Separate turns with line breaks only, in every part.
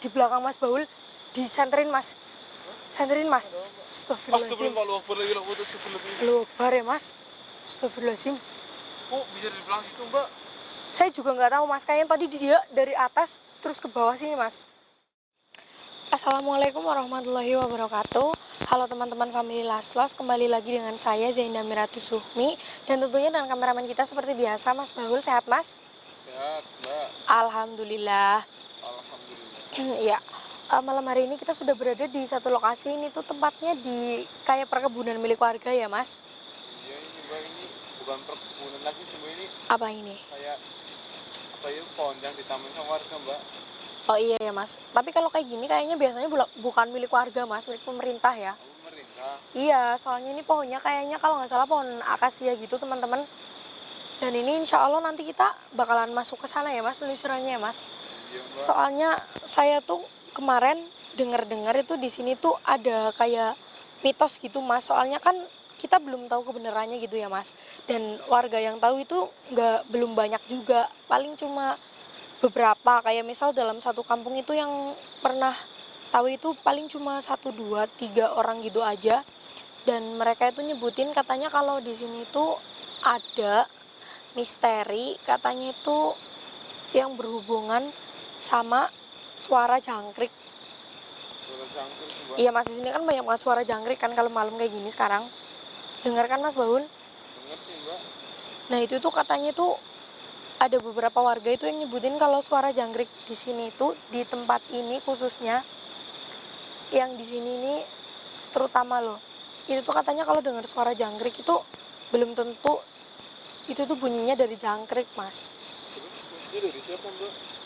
di belakang Mas Baul disenterin Mas. Senterin Mas. Astagfirullahaladzim. Lu Akbar ya Mas. Astagfirullahaladzim.
Kok bisa di belakang situ Mbak?
Saya juga nggak tahu Mas. Kayaknya tadi dia dari atas terus ke bawah sini Mas. Assalamualaikum warahmatullahi wabarakatuh. Halo teman-teman family Laslos, kembali lagi dengan saya Zainda Miratu Suhmi. Dan tentunya dengan kameramen kita seperti biasa Mas Baul. Sehat Mas?
Sehat Mbak.
Alhamdulillah.
Alhamdulillah.
Ya, malam hari ini kita sudah berada di satu lokasi. Ini tuh tempatnya di kayak perkebunan milik warga ya Mas?
Iya ini Mbak, ini bukan perkebunan lagi sih Mbak, ini
Apa ini?
kayak apa ya, pohon yang ditaman sama warga Mbak.
Oh iya ya Mas, tapi kalau kayak gini kayaknya biasanya bukan milik warga Mas, milik pemerintah ya.
Pemerintah.
Iya, soalnya ini pohonnya kayaknya kalau nggak salah pohon akasia gitu teman-teman. Dan ini insya Allah nanti kita bakalan masuk ke sana ya Mas, penelusurannya ya Mas.
Iya Mbak.
Soalnya saya tuh kemarin dengar-dengar itu di sini tuh ada kayak mitos gitu Mas. Soalnya kan kita belum tahu kebenarannya gitu ya Mas. Dan warga yang tahu itu belum banyak juga, paling cuma beberapa. Kayak misal dalam satu kampung itu yang pernah tahu itu paling cuma 1, 2, 3 orang gitu aja. Dan mereka itu nyebutin katanya kalau di sini tuh ada misteri, katanya itu yang berhubungan sama suara jangkrik.
Suara jangkrik Mbak.
Iya Mas, di sini kan banyak banget suara jangkrik kan kalau malam kayak gini sekarang. Dengar kan Mas Baul?
Dengar sih Mbak.
Nah itu tuh katanya tuh ada beberapa warga itu yang nyebutin kalau suara jangkrik di sini itu di tempat ini khususnya, yang di sini ini terutama loh. Itu tuh katanya kalau dengar suara jangkrik itu belum tentu itu tuh bunyinya dari jangkrik Mas.
Terus dia dari siapa Mbak?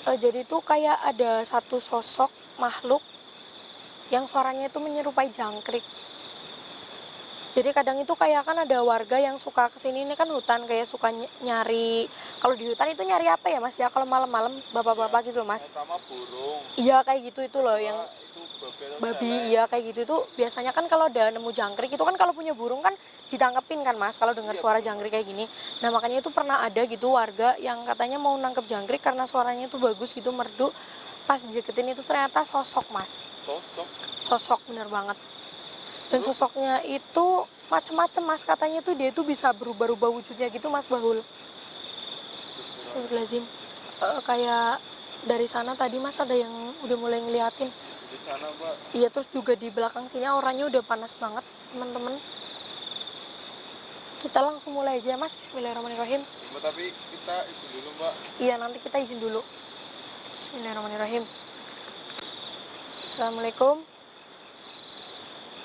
Jadi tuh kayak ada satu sosok makhluk yang suaranya itu menyerupai jangkrik. Jadi kadang itu kayak kan ada warga yang suka kesini, ini kan hutan, kayak suka nyari. Kalau di hutan itu nyari apa ya Mas ya, kalau malam-malam bapak-bapak gitu loh Mas.
Pertama burung.
Iya kayak gitu itu loh yang
Itu
babi, iya kayak gitu itu biasanya kan kalau ada nemu jangkrik itu kan kalau punya burung kan ditangkepin kan Mas kalau dengar suara jangkrik kayak gini. Nah makanya itu pernah ada gitu warga yang katanya mau nangkep jangkrik karena suaranya itu bagus gitu, merdu. Pas dideketin itu ternyata sosok Mas. Sosok bener banget. Dan sosoknya itu macem-macem Mas, katanya tuh dia itu bisa berubah-ubah wujudnya gitu Mas Bahul. Astagfirullahaladzim. Kayak dari sana tadi Mas ada yang udah mulai ngeliatin.
Di sana Mbak.
Iya, terus juga di belakang sini auranya udah panas banget teman-teman. Kita langsung mulai aja Mas. Bismillahirrahmanirrahim.
Mbak, tapi kita izin dulu Mbak.
Iya, nanti kita izin dulu. Bismillahirrahmanirrahim. Assalamualaikum.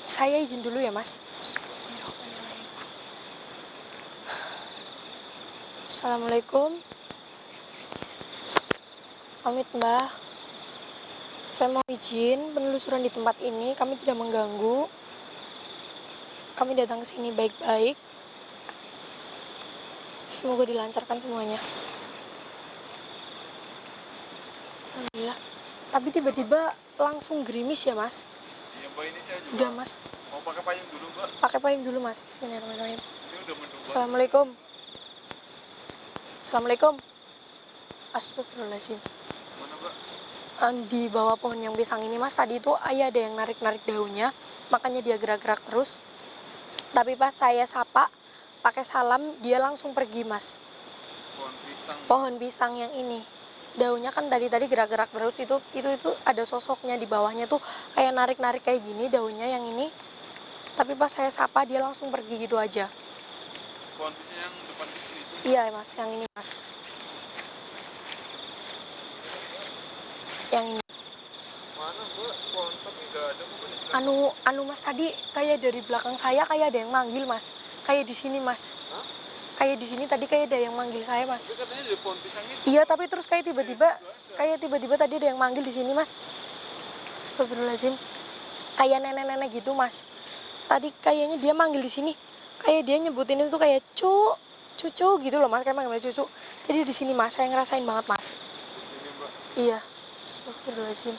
Saya izin dulu ya Mas. Bismillahirrahmanirrahim. Assalamualaikum. Pamit Mbah. Saya mau izin penelusuran di tempat ini, kami tidak mengganggu. Kami datang ke sini baik-baik. Semoga dilancarkan semuanya. Alhamdulillah. Tapi tiba-tiba langsung gerimis ya Mas.
Iya Mbak, ini saya juga.
Udah Mas.
Mau pakai payung dulu Mbak.
Pakai payung dulu Mas. Bismillahirrahmanirrahim.
Ini udah mendung.
Assalamualaikum. Assalamualaikum. Astagfirullahaladzim.
Mana Mbak?
Di bawah pohon yang pisang ini Mas, tadi itu ayah ada yang narik-narik daunnya, makanya dia gerak-gerak terus. Tapi pas saya sapa pakai salam, dia langsung pergi Mas. Pohon pisang yang ini, daunnya kan tadi gerak-gerak terus, itu ada sosoknya di bawahnya tuh kayak narik-narik kayak gini daunnya yang ini. Tapi pas saya sapa dia langsung pergi gitu aja.
Pohon pisang yang depan itu?
Iya Mas, yang ini Mas. Yang ini.
Mana Mbak? Pohon tapi nggak ada bukan?
Anu Mas, tadi kayak dari belakang saya kayak ada yang manggil Mas. Kayak di sini Mas.
Hah?
Kayak di sini tadi kayak ada yang manggil saya Mas.
Tapi katanya dari pohon pisang itu.
Iya, tapi terus kayak tiba-tiba tadi ada yang manggil di sini Mas. Astagfirullahaladzim. Kayak nenek-nenek gitu Mas. Tadi kayaknya dia manggil di sini. Kayak dia nyebutin itu kayak cucu gitu loh Mas, kayak manggil cucu. Jadi di sini Mas, saya ngerasain banget Mas.
Di sini Mbak.
Iya. Astagfirullahaladzim.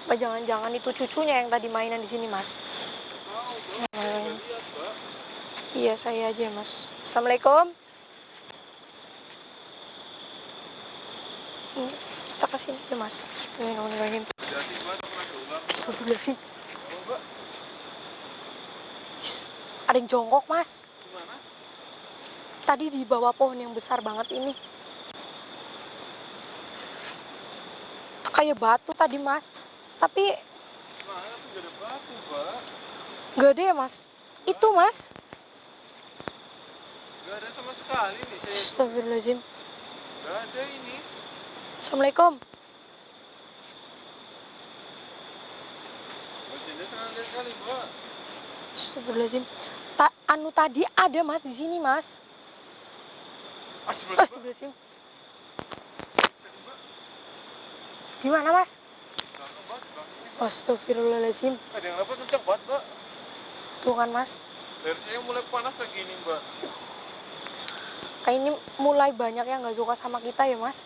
Apa jangan-jangan itu cucunya yang tadi mainan di sini Mas? Iya, saya aja Mas. Assalamualaikum. Kita kita kesini aja mas. Bismillahirrahmanirrahim.
Jadi mbak pernah ada ular.
Astagfirullahaladzim.
Oh, mbak,
Ada yang jongkok mas.
gimana?
Tadi di bawah pohon yang besar banget ini. Kayak batu tadi mas. Tapi
Mana tuh gak ada batu, mbak.
gak ada ya mas. Itu mas.
Gak ada sama sekali nih saya.
Astagfirullahaladzim.
Gak ada ini.
Assalamualaikum.
Mbak Cinda senang lihat kali, mbak.
Astagfirullahaladzim. Anu tadi ada mas di sini mas.
Astagfirullah, mbak.
Astagfirullahaladzim. Di mana mas?
Belakang, mbak, di belakang ini, mbak.
Astagfirullahaladzim.
Ada yang lepas kencang banget, mbak.
Tuh kan mas.
Dari saya mulai panas kayak gini, mbak.
Kayak ini mulai banyak yang gak suka sama kita ya mas.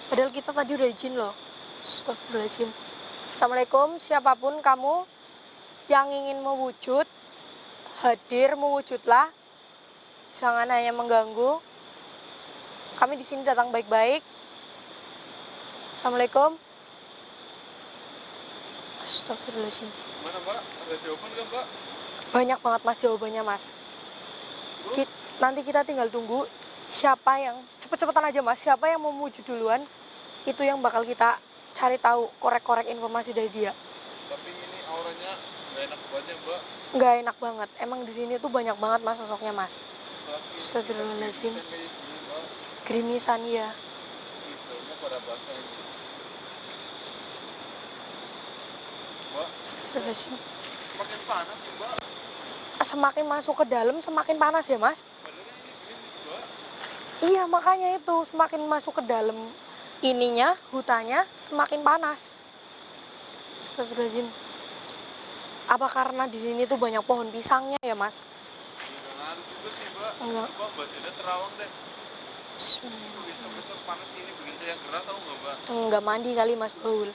Padahal kita tadi udah izin loh. Astagfirullahaladzim. Assalamualaikum, siapapun kamu yang ingin mewujud, hadir mewujudlah. Jangan hanya mengganggu. Kami di sini datang baik-baik. Assalamualaikum. Astagfirullahaladzim.
Gimana, mbak? Ada jawaban gak, mbak?
Banyak banget mas jawabannya mas. Nanti kita tinggal tunggu siapa yang cepet-cepetan aja mas. Siapa yang mau wujud duluan, itu yang bakal kita cari tahu, korek-korek informasi dari dia.
Tapi ini auranya gak enak banget ya, mbak.
Nggak enak banget. Emang di sini tuh banyak banget mas sosoknya mas.
Laki
Astagfirullahaladzim.
kayak gini, mbak.
Gerimisan ya.
Hidungnya pada basah ini. Mbak,
Astagfirullahaladzim.
makin panas sih, mbak.
Semakin masuk ke dalam semakin panas ya mas.
Padahal ini gerimis, mbak.
Iya makanya itu semakin masuk ke dalam ininya hutannya semakin panas. Astagfirullahaladzim. Apa karena di sini tuh banyak pohon pisangnya ya mas?
Nggak ngaruh juga sih, mbak.
Enggak.
Mbak, Mbak Zeda terawang deh.
Bismillah.
Besok-besok panas ini bikin saya gerah, tau nggak, mbak?
Enggak mandi kali mas Baul.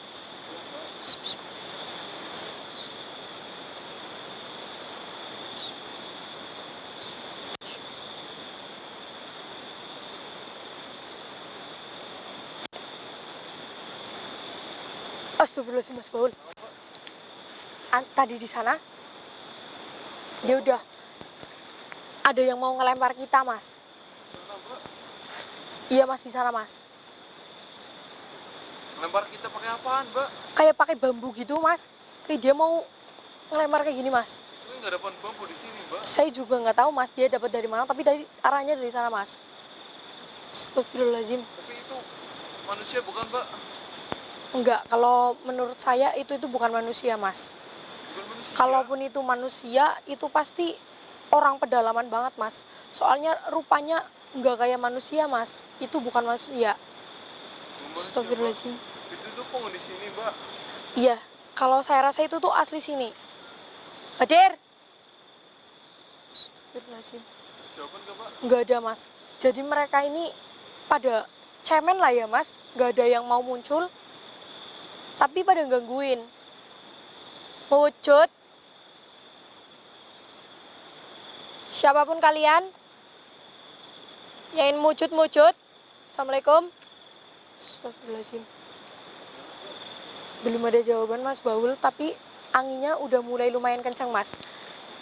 Astagfirullahaladzim mas Baul. Tadi di sana dia udah ada yang mau ngelempar kita mas.
Mana, mbak?
Iya mas di sana mas.
Lempar kita pakai apaan, mbak?
Kayak pakai bambu gitu mas. Kayak dia mau ngelempar kayak gini mas.
Ini nggak ada pohon bambu di sini, mbak.
Saya juga nggak tahu mas dia dapat dari mana. Tapi tadi arahnya dari sana mas. Astagfirullahaladzim.
Tapi itu manusia bukan, mbak?
Enggak, kalau menurut saya itu bukan manusia mas.
Bukan manusia.
Kalaupun itu manusia, itu pasti orang pedalaman banget mas. Soalnya rupanya nggak kayak manusia mas. Itu bukan manusia.
Bukan manusia,
Astagfirullahaladzim.
mbak. Itu tuh penghuni sini, mbak.
Iya, kalau saya rasa itu tuh asli sini. Hadir. Astagfirullahaladzim.
Jawaban nggak, mbak?
Nggak ada mas. Jadi mereka ini pada cemen lah ya mas. Nggak ada yang mau muncul. Tapi pada gangguin. Mewujud. Siapapun kalian yang ingin mewujud. Assalamualaikum. Astagfirullahaladzim. Belum ada jawaban mas Baul, tapi anginnya udah mulai lumayan kencang mas.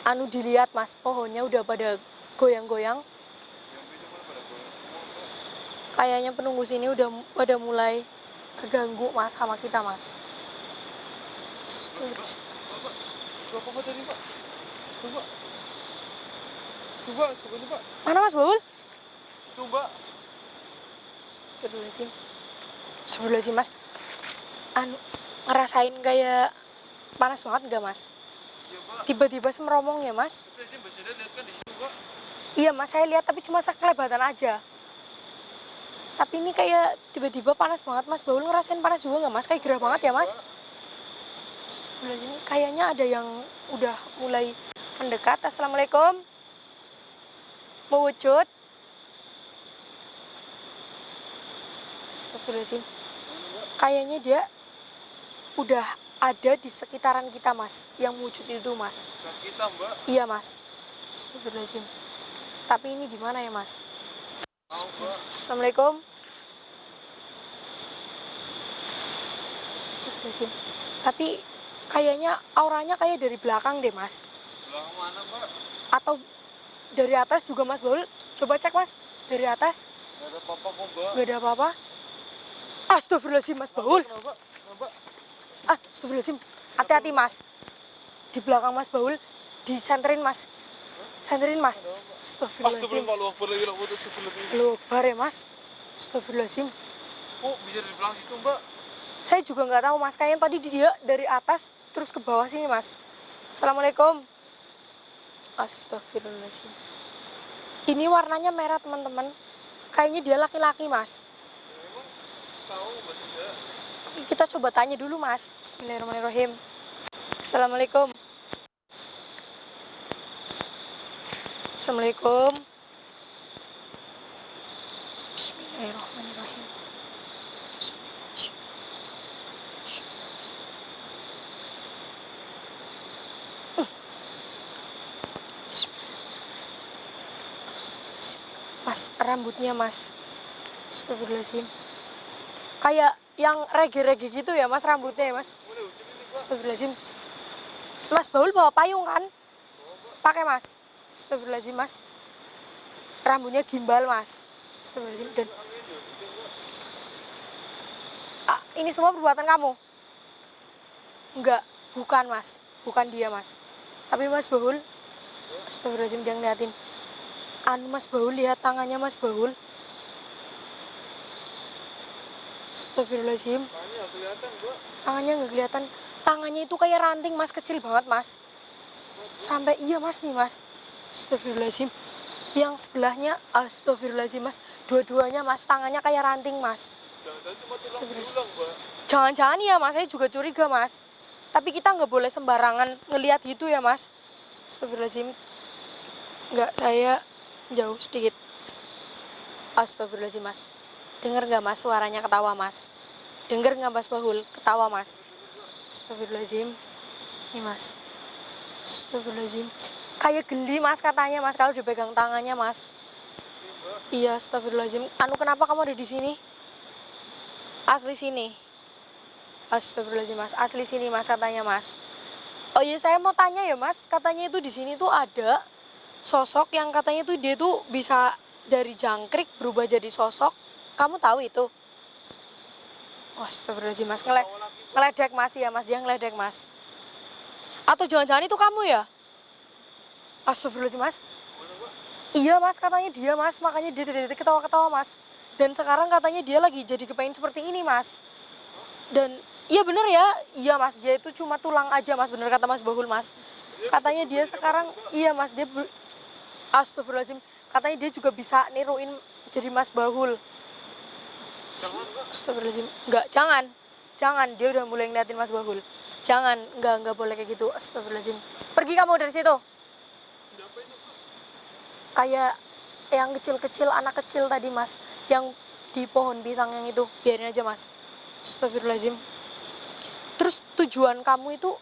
Anu dilihat mas, pohonnya udah pada goyang-goyang.
Yang beda malah pada goyang semua, mbak.
Kayaknya penunggu sini udah pada mulai terganggu mas sama kita mas.
Mbak, mbak. Itu apa, mbak, tadi, mbak? Tuh, mbak. Tuh, mbak, sebentar, mbak.
Mana mas Baul?
Tuh, mbak.
Astagfirullahaladzim. Astagfirullahaladzim mas. Anu, ngerasain kayak panas banget gak mas?
Iya, mbak.
Tiba-tiba semeromong ya mas?
Tapi tadi Mbak Zeda lihat kan di situ, mbak.
Iya mas, saya lihat tapi cuma sekelebatan aja. Tapi ini kayak tiba-tiba panas banget mas. Baul ngerasain panas juga gak mas? Kayak gerah banget ya mas? Astagfirullahaladzim. Kayaknya ada yang udah mulai mendekat. Assalamualaikum. Mewujud. Astagfirullahaladzim. Kayaknya dia udah ada di sekitaran kita mas. Yang wujud itu mas.
Saat kita, mbak.
Iya mas. Astagfirullahaladzim. Tapi ini di mana ya mas?
Tahu, mbak.
Assalamualaikum. Astagfirullahaladzim. Tapi kayaknya auranya kayak dari belakang deh mas.
Belakang mana mbak?
Atau dari atas juga mas Baul. Coba cek mas, dari atas.
Gak ada apa-apa kok mbak.
Gak ada apa-apa. Astagfirullahaladzim mas Baul.
Kenapa? Kenapa?
Astagfirullahaladzim. Hati-hati mas. Di belakang mas Baul, disenterin mas. Senterin mas. Astagfirullahaladzim.
Astagfirullahaladzim.
Lu akbar ya mas. Astagfirullahaladzim.
Oh bisa di belakang situ mbak?
Saya juga nggak tahu mas. Kayaknya tadi dia dari atas terus ke bawah sini mas. Assalamualaikum. Astagfirullahaladzim. Ini warnanya merah teman-teman. Kayaknya dia laki-laki mas.
Emang tahu mbak tidak?
Kita coba tanya dulu mas. Bismillahirrahmanirrahim. Assalamualaikum. Assalamualaikum. Bismillahirrahmanirrahim. Mas, rambutnya mas. Astagfirullahaladzim. Kayak yang rege-rege gitu ya mas rambutnya ya mas.
Boleh hujan ini mbak?
Astagfirullahaladzim. Mas Baul bawa payung kan? Pakai mas. Astagfirullahaladzim mas. Rambutnya gimbal mas. Astagfirullahaladzim. Dan ini semua perbuatan kamu? Enggak, bukan mas. Bukan dia mas. Tapi mas Baul. Astagfirullahaladzim dia ngeliatin. Mas Baul lihat tangannya mas Baul. Astagfirullahaladzim.
Tangannya nggak kelihatan mbak.
Tangannya nggak kelihatan. Tangannya itu kayak ranting mas, kecil banget mas. Sampai iya mas nih mas. Astagfirullahaladzim. Yang sebelahnya astagfirullahaladzim mas. Dua-duanya mas, tangannya kayak ranting mas.
Jangan-jangan cuma tulang belulang mbak.
Jangan-jangan iya mas, saya juga curiga mas. Tapi kita nggak boleh sembarangan ngelihat gitu ya mas. Astagfirullahaladzim. Nggak, saya jauh sedikit. Astagfirullahaladzim mas. Dengar nggak mas suaranya ketawa mas? Dengar nggak mas Bahul ketawa mas? Astagfirullahaladzim. Ini mas. Astagfirullahaladzim. Kayak geli mas katanya mas kalau dipegang tangannya mas. Iya astagfirullahaladzim. Kenapa kamu ada di sini? Asli sini. Astagfirullahaladzim mas. Asli sini mas katanya mas. Oh iya saya mau tanya ya mas. Katanya itu di sini tuh ada sosok yang katanya tuh dia tuh bisa dari jangkrik berubah jadi sosok. Kamu tahu itu? Astagfirullahaladzim mas. Ngeledek mas ya mas. Dia ngeledek mas. Atau jangan-jangan itu kamu ya? Astagfirullahaladzim mas. Iya mas katanya dia mas. Makanya dia dari ketawa-ketawa mas. Dan sekarang katanya dia lagi jadi kepengen seperti ini mas. Dan iya bener ya. Iya mas dia itu cuma tulang aja mas. Bener kata mas Bahul mas. Katanya dia sekarang iya mas dia astagfirullahaladzim. Katanya dia juga bisa niruin jadi mas Bahul. Astagfirullahaladzim. Enggak, jangan. Jangan, dia udah mulai ngeliatin mas Bahul. Jangan, enggak boleh kayak gitu. Astagfirullahaladzim. Pergi kamu dari situ. Kayak yang kecil-kecil, anak kecil tadi mas. Yang di pohon pisang yang itu. Biarin aja mas. Astagfirullahaladzim. Terus tujuan kamu itu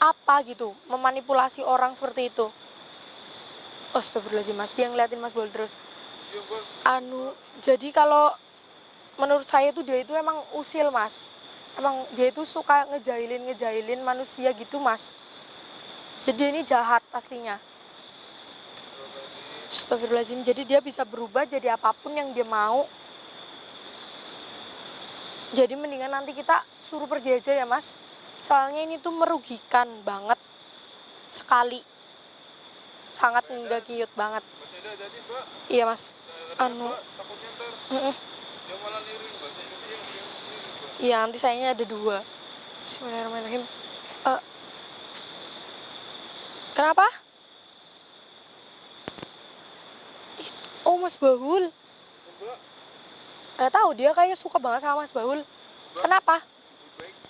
apa gitu? Memanipulasi orang seperti itu. Astagfirullahaladzim mas. Dia ngeliatin mas Bahul terus. Jadi kalau menurut saya tuh dia itu emang usil mas. Emang dia itu suka ngejailin manusia gitu mas. Jadi ini jahat aslinya. Astagfirullahaladzim. Jadi dia bisa berubah jadi apapun yang dia mau. Jadi mendingan nanti kita suruh pergi aja ya mas. Soalnya ini tuh merugikan banget. Sekali. Sangat enggak cute banget.
Masih ada jadi mbak?
Iya mas.
Takutnya ntar dia malah niruin mbak.
Iya nanti sayangnya ada 2. Bismillahirrahmanirrahim. Kenapa? Oh mas Bahul.
Mbak,
Gak tahu dia kayak suka banget sama mas Bahul. Kenapa?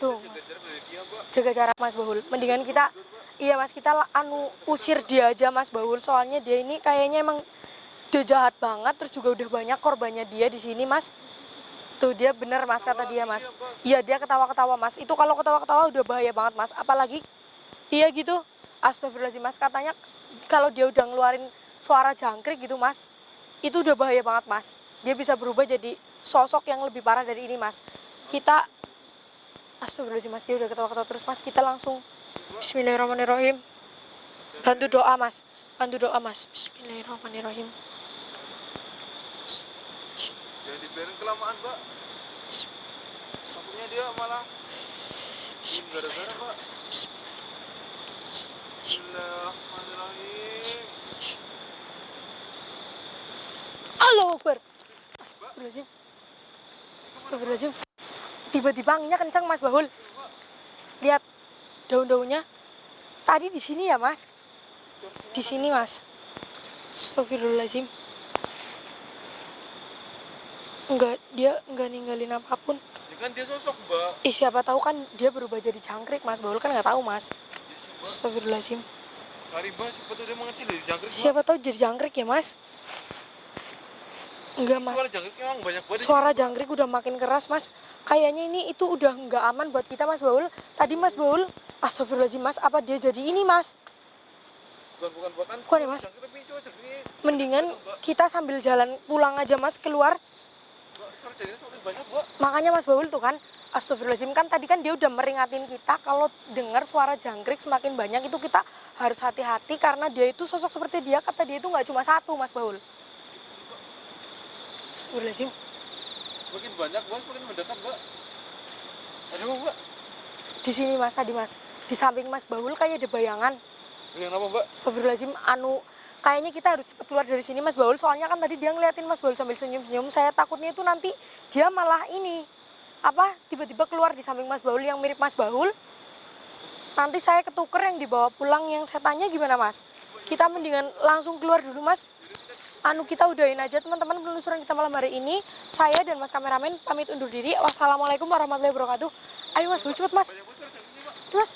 Tuh mas. Jaga jarak mas Bahul. Mendingan kita iya mas kita usir dia aja mas Bahul. Soalnya dia ini kayaknya emang dia jahat banget. Terus juga udah banyak korbannya dia di sini mas. Tuh dia bener mas kata dia mas. Iya dia ketawa-ketawa mas. Itu kalau ketawa-ketawa udah bahaya banget mas. Apalagi iya gitu. Astagfirullahaladzim mas. Katanya kalau dia udah ngeluarin suara jangkrik gitu mas. Itu udah bahaya banget mas. Dia bisa berubah jadi sosok yang lebih parah dari ini mas. Kita Astagfirullahaladzim mas, dia udah ketawa-ketawa terus mas. Kita langsung bismillahirrahmanirrahim. Bantu doa mas, bantu doa mas. Bismillahirrahmanirrahim.
Jangan dibiarin kelamaan, Mbak. Takutnya dia malah gara-gara, Mbak. Bismillahirrahmanirrahim.
Allahu Akbar. Astagfirullahaladzim. Astagfirullahaladzim. Tiba-tiba anginnya kencang mas Bahul. Lihat daun-daunnya. Tadi di sini ya mas. Di sini mas. Astagfirullahaladzim. Dia enggak ninggalin apapun.
Ini kan dia sosok, Mbak.
Siapa tahu kan dia berubah jadi jangkrik mas Bahul kan nggak tahu mas.
Iya sih, Mbak.
Astagfirullahaladzim.
Kali, Mbak, siapa tahu dia mengecil dari jangkrik, Mbak.
Siapa tahu jadi jangkrik ya mas. Enggak mas.
Suara jangkrik emang banyak banget. di
Suara
sini, Mbak.
jangkrik udah makin keras mas. Kayaknya ini itu udah nggak aman buat kita mas Baul. Tadi mas Baul, astagfirullahaladzim mas, apa dia jadi ini mas?
Bukan, bahkan.
Bukan ya, Mas?
Jangkrik tapi cowok jangkrik.
Mendingan
Mbak.
kita sambil jalan pulang aja mas keluar.
Mbak, suara jangkrik semakin banyak, Mbak.
Makanya mas Baul tuh kan, astagfirullahaladzim kan tadi kan dia udah meringatin kita kalau dengar suara jangkrik semakin banyak itu kita harus hati-hati karena dia itu sosok seperti dia, kata dia itu nggak cuma satu mas Baul. Astagfirullahaladzim.
Makin banyak, Mbak, semakin mendekat, Mbak. Ada apa, Mbak?
Di sini mas tadi mas, di samping mas Baul kayak ada bayangan.
Yang apa, Mbak?
Astagfirullahaladzim, kayaknya kita harus cepat keluar dari sini mas Baul. Soalnya kan tadi dia ngeliatin mas Baul sambil senyum-senyum. Saya takutnya itu nanti dia malah ini, tiba-tiba keluar di samping mas Baul yang mirip mas Baul. Nanti saya ketuker yang dibawa pulang yang saya tanya gimana mas? Kita mendingan langsung keluar dulu mas. Kita udahin aja teman-teman penelusuran kita malam hari ini. Saya dan mas kameramen pamit undur diri. Wassalamualaikum warahmatullahi wabarakatuh. Ayo mas Baul cepet mas.
Banyak banget suara jangkriknya, Mbak.
Mas.